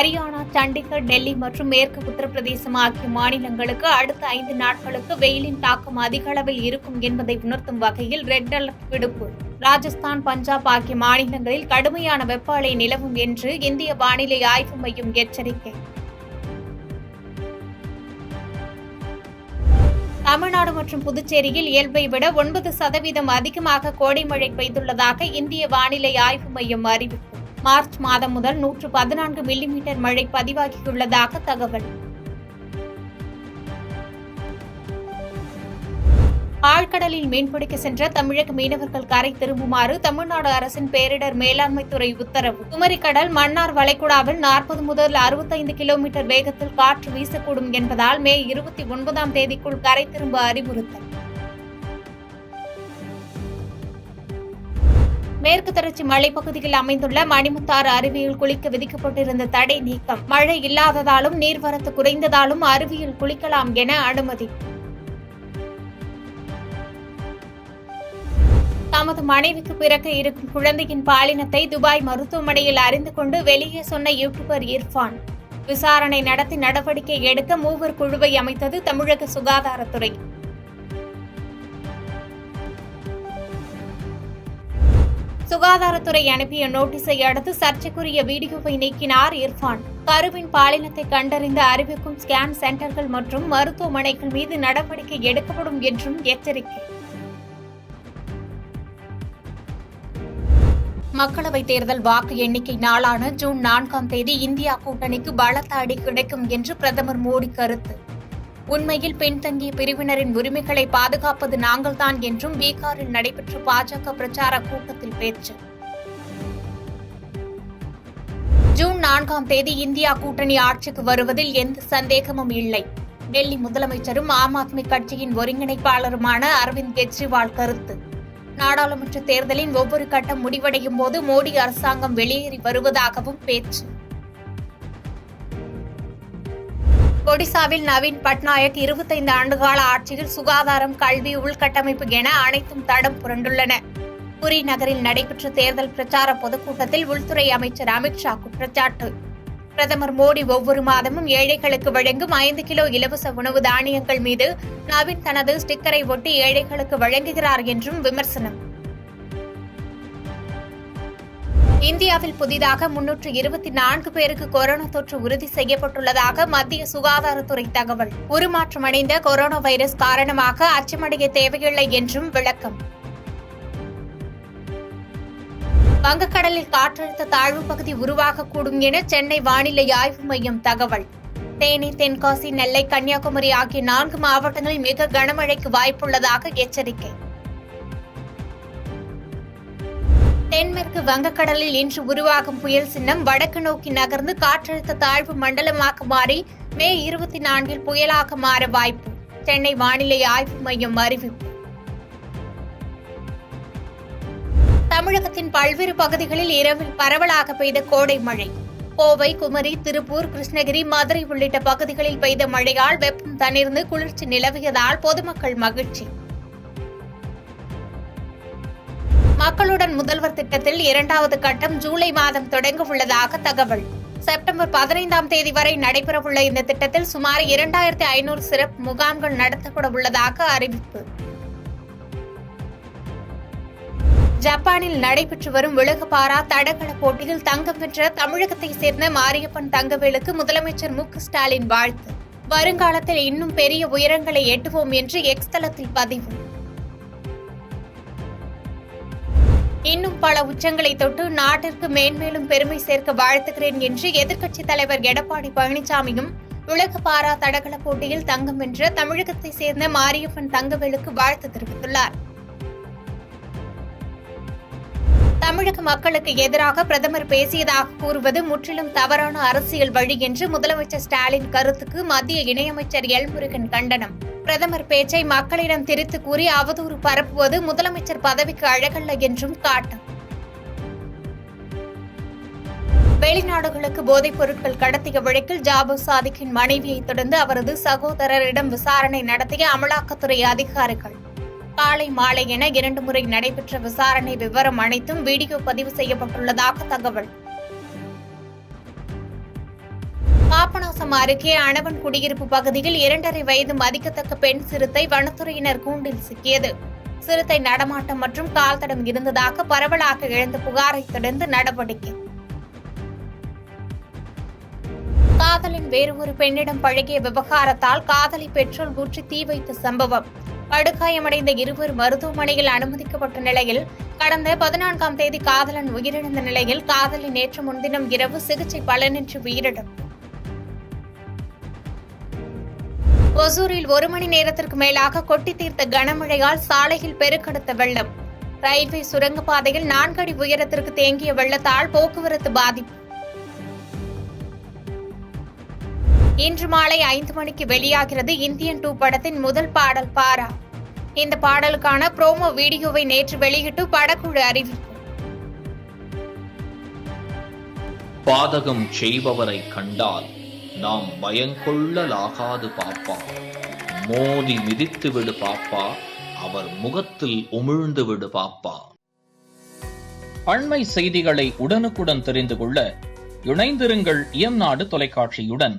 ஹரியானா, சண்டிகர், டெல்லி மற்றும் மேற்கு உத்தரப்பிரதேசம் ஆகிய மாநிலங்களுக்கு அடுத்த 5 நாட்களுக்கு வெயிலின் தாக்கம் அதிக அளவில் இருக்கும் என்பதை உணர்த்தும் வகையில் ரெட் அலர்ட் விடுப்பு. ராஜஸ்தான், பஞ்சாப் ஆகிய மாநிலங்களில் கடுமையான வெப்ப அலை நிலவும் என்று இந்திய வானிலை ஆய்வு மையம் எச்சரிக்கை. தமிழ்நாடு மற்றும் புதுச்சேரியில் இயல்பை விட 9% அதிகமாக கோடை மழை பெய்துள்ளதாக இந்திய வானிலை ஆய்வு மையம் அறிவிப்பு. மார்ச் மாதம் முதல் 114 மில்லிமீட்டர் மழை பதிவாகியுள்ளதாக தகவல். ஆழ்கடலில் மீன்பிடிக்க சென்ற தமிழக மீனவர்கள் கரை திரும்புமாறு தமிழ்நாடு அரசின் பேரிடர் மேலாண்மைத்துறை உத்தரவு. குமரிக்கடல், மன்னார் வளைகுடாவில் 40 முதல் 65 கிலோமீட்டர் வேகத்தில் காற்று வீசக்கூடும் என்பதால் மே 29ஆம் தேதிக்குள் கரை திரும்ப அறிவுறுத்தல். மேற்கு தொடர்ச்சி மலைப்பகுதியில் அமைந்துள்ள மணிமுத்தாறு அருவியில் குளிக்க விதிக்கப்பட்டிருந்த தடை நீக்கம். மழை இல்லாததாலும் நீர்வரத்து குறைந்ததாலும் அருவியில் குளிக்கலாம் என அனுமதி. தமது மனைவிக்கு பிறக்க இருக்கும் குழந்தையின் பாலினத்தை துபாய் மருத்துவமனையில் அறிந்து கொண்டு வெளியே சொன்ன யூடியூபர் இர்ஃபான். விசாரணை நடத்தி நடவடிக்கை எடுக்க 3 குழுவை அமைத்தது தமிழக சுகாதாரத்துறை. சுகாதாரத்துறை அனுப்பிய நோட்டீஸை அடுத்து சர்ச்சைக்குரிய வீடியோவை நீக்கினார் இர்ஃபான். கருவின் பாலினத்தை கண்டறிந்து அறிவிக்கும் ஸ்கேன் சென்டர்கள் மற்றும் மருத்துவமனைகள் மீது நடவடிக்கை எடுக்கப்படும் என்றும் எச்சரிக்கை. மக்களவைத் தேர்தல் வாக்கு எண்ணிக்கை நாளான ஜூன் 4ஆம் தேதி இந்தியா கூட்டணிக்கு பலத்த அடி கிடைக்கும் என்று பிரதமர் மோடி கருத்து. உண்மையில் பின்தங்கிய பிரிவினரின் உரிமைகளை பாதுகாப்பது நாங்கள்தான் என்றும் பீகாரில் நடைபெற்ற பாஜக பிரச்சார கூட்டத்தில் பேச்சு. ஜூன் 4ஆம் தேதி இந்தியா கூட்டணி ஆட்சிக்கு வருவதில் எந்த சந்தேகமும் இல்லை. டெல்லி முதலமைச்சரும் ஆம் ஆத்மி கட்சியின் ஒருங்கிணைப்பாளருமான அரவிந்த் கெஜ்ரிவால் கருத்து. நாடாளுமன்ற தேர்தலின் ஒவ்வொரு கட்டம் முடிவடையும் போது மோடி அரசாங்கம் வெளியேறி வருவதாகவும் பேச்சு. ஒடிசாவில் நவீன் பட்நாயக் 25 ஆண்டுகால ஆட்சியில் சுகாதாரம், கல்வி, உள்கட்டமைப்பு என அனைத்தும் தடம் புரண்டுள்ளன. புரி நகரில் நடைபெற்ற தேர்தல் பிரச்சார பொதுக்கூட்டத்தில் உள்துறை அமைச்சர் அமித்ஷா குற்றச்சாட்டு. பிரதமர் மோடி ஒவ்வொரு மாதமும் ஏழைகளுக்கு வழங்கும் 5 கிலோ இலவச உணவு தானியங்கள் மீது நவீன் தனது ஸ்டிக்கரை ஒட்டி ஏழைகளுக்கு வழங்குகிறார் என்றும் விமர்சனம். இந்தியாவில் புதிதாக 324 பேருக்கு கொரோனா தொற்று உறுதி செய்யப்பட்டுள்ளதாக மத்திய சுகாதாரத்துறை தகவல். உருமாற்றமடைந்த கொரோனா வைரஸ் காரணமாக அச்சமடைய தேவையில்லை என்றும் விளக்கம். வங்கக்கடலில் காற்றழுத்த தாழ்வு பகுதி உருவாகக்கூடும் என சென்னை வானிலை ஆய்வு மையம் தகவல். தேனி, தென்காசி, நெல்லை, கன்னியாகுமரி ஆகிய 4 மாவட்டங்களில் மிக கனமழைக்கு வாய்ப்புள்ளதாக எச்சரிக்கை. தென்மேற்கு வங்கக்கடலில் இன்று உருவாகும் புயல் சின்னம் வடக்கு நோக்கி நகர்ந்து காற்றழுத்த தாழ்வு மண்டலமாக மாறி மே 24இல் புயலாக மாற வாய்ப்பு. சென்னை வானிலை ஆய்வு மையம் அறிவிப்பு. தமிழகத்தின் பல்வேறு பகுதிகளில் இரவில் பரவலாக பெய்த கோடை மழை. கோவை, குமரி, திருப்பூர், கிருஷ்ணகிரி, மதுரை உள்ளிட்ட பகுதிகளில் பெய்த மழையால் வெப்பம் தணிர்ந்து குளிர்ச்சி நிலவியதால் பொதுமக்கள் மகிழ்ச்சி. மக்களுடன் முதல்வர் திட்டத்தில் 2வது கட்டம் ஜூலை மாதம் தொடங்க உள்ளதாக தகவல். செப்டம்பர் 15ஆம் தேதி வரை நடைபெறவுள்ள இந்த திட்டத்தில் சுமார் 2500 சிறப்பு முகாம்கள் நடத்தப்பட உள்ளதாக அறிவிப்பு. ஜப்பானில் நடைபெற்று வரும் உலக பாரா தடகள போட்டியில் தங்கம் வென்ற தமிழகத்தைச் சேர்ந்த மாரியப்பன் தங்கவேலுக்கு முதலமைச்சர் மு.க.ஸ்டாலின் வாழ்த்து. வருங்காலத்தில் இன்னும் பெரிய உயரங்களை எட்டுவோம் என்று எக்ஸ் தளத்தில் பதிவு. இன்னும் பல உச்சங்களை தொட்டு நாட்டிற்கு மேன்மேலும் பெருமை சேர்க்க வாழ்த்துகிறேன் என்று எதிர்க்கட்சித் தலைவர் எடப்பாடி பழனிசாமியும் உலக பாரா தடகள போட்டியில் தங்கம் வென்ற தமிழகத்தைச் சேர்ந்த மாரியப்பன் தங்கவேலுக்கு வாழ்த்து தெரிவித்துள்ளார். தமிழக மக்களுக்கு எதிராக பிரதமர் பேசியதாக கூறுவது முற்றிலும் தவறான அரசியல் வழி என்று முதலமைச்சர் ஸ்டாலின் கருத்துக்கு மத்திய இணையமைச்சர் எல் முருகன் கண்டனம். பிரதமர் பேச்சை மக்களிடம் திரித்து கூறி அவதூறு பரப்புவது முதலமைச்சர் பதவிக்கு அழகல்ல என்றும் காட்டம். வெளிநாடுகளுக்கு போதைப் பொருட்கள் கடத்திய வழக்கில் ஜாபர் சாதிக்கின் மனைவியை தொடர்ந்து அவரது சகோதரரிடம் விசாரணை நடத்திய அமலாக்கத்துறை அதிகாரிகள். காலை மாலை என 2 முறை நடைபெற்ற விசாரணை விவரம் அனைத்தும் வீடியோ பதிவு செய்யப்பட்டுள்ளதாக தகவல். பாபநாசம் அருகே அணவன் குடியிருப்பு பகுதியில் 2.5 வயது மதிக்கத்தக்க பெண் சிறுத்தை வனத்துறையினர் கூண்டில் சிக்கியது. சிறுத்தை நடமாட்டம் மற்றும் கால் தடம் இருந்ததாக பரவலாக எழுந்த புகாரை தொடர்ந்து நடவடிக்கை. காதலன் வேறு ஒரு பெண்ணிடம் பழகிய விவகாரத்தால் காதலி பெட்ரோல் ஊற்றி தீ வைத்த சம்பவம். படுகாயமடைந்த இருவர் மருத்துவமனையில் அனுமதிக்கப்பட்ட நிலையில் கடந்த 14ஆம் தேதி காதலன் உயிரிழந்த நிலையில் காதலி நேற்று முன்தினம் இரவு சிகிச்சை பலனின்றி உயிரிழந்தார். ஒசூரில் 1 மணி நேரத்திற்கு மேலாக கொட்டி தீர்த்த கனமழையால் சாலையில் பெருக்கெடுத்த வெள்ளம். ரயில்வே சுரங்கப்பாதையில் 4 அடி உயரத்திற்கு தேங்கிய வெள்ளத்தால் போக்குவரத்து பாதிப்பு. இன்று மாலை 5 மணிக்கு வெளியாகிறது இந்தியன் 2 படத்தின் முதல் பாடல் பாரா. இந்த பாடலுக்கான ப்ரோமோ வீடியோவை நேற்று வெளியிட்டு படக்குழு அறிவிப்பு. பாதகம் செய்பவரை கண்டால் நாம் பயங்கொள்ளலாகாது பாப்பா, மோதி மிதித்து விடு பாப்பா, அவர் முகத்தில் உமிழ்ந்து விடு பாப்பா. அண்மை செய்திகளை உடனுக்குடன் தெரிந்து கொள்ள இணைந்திருங்கள் இயம்நாடு தொலைக்காட்சியுடன்.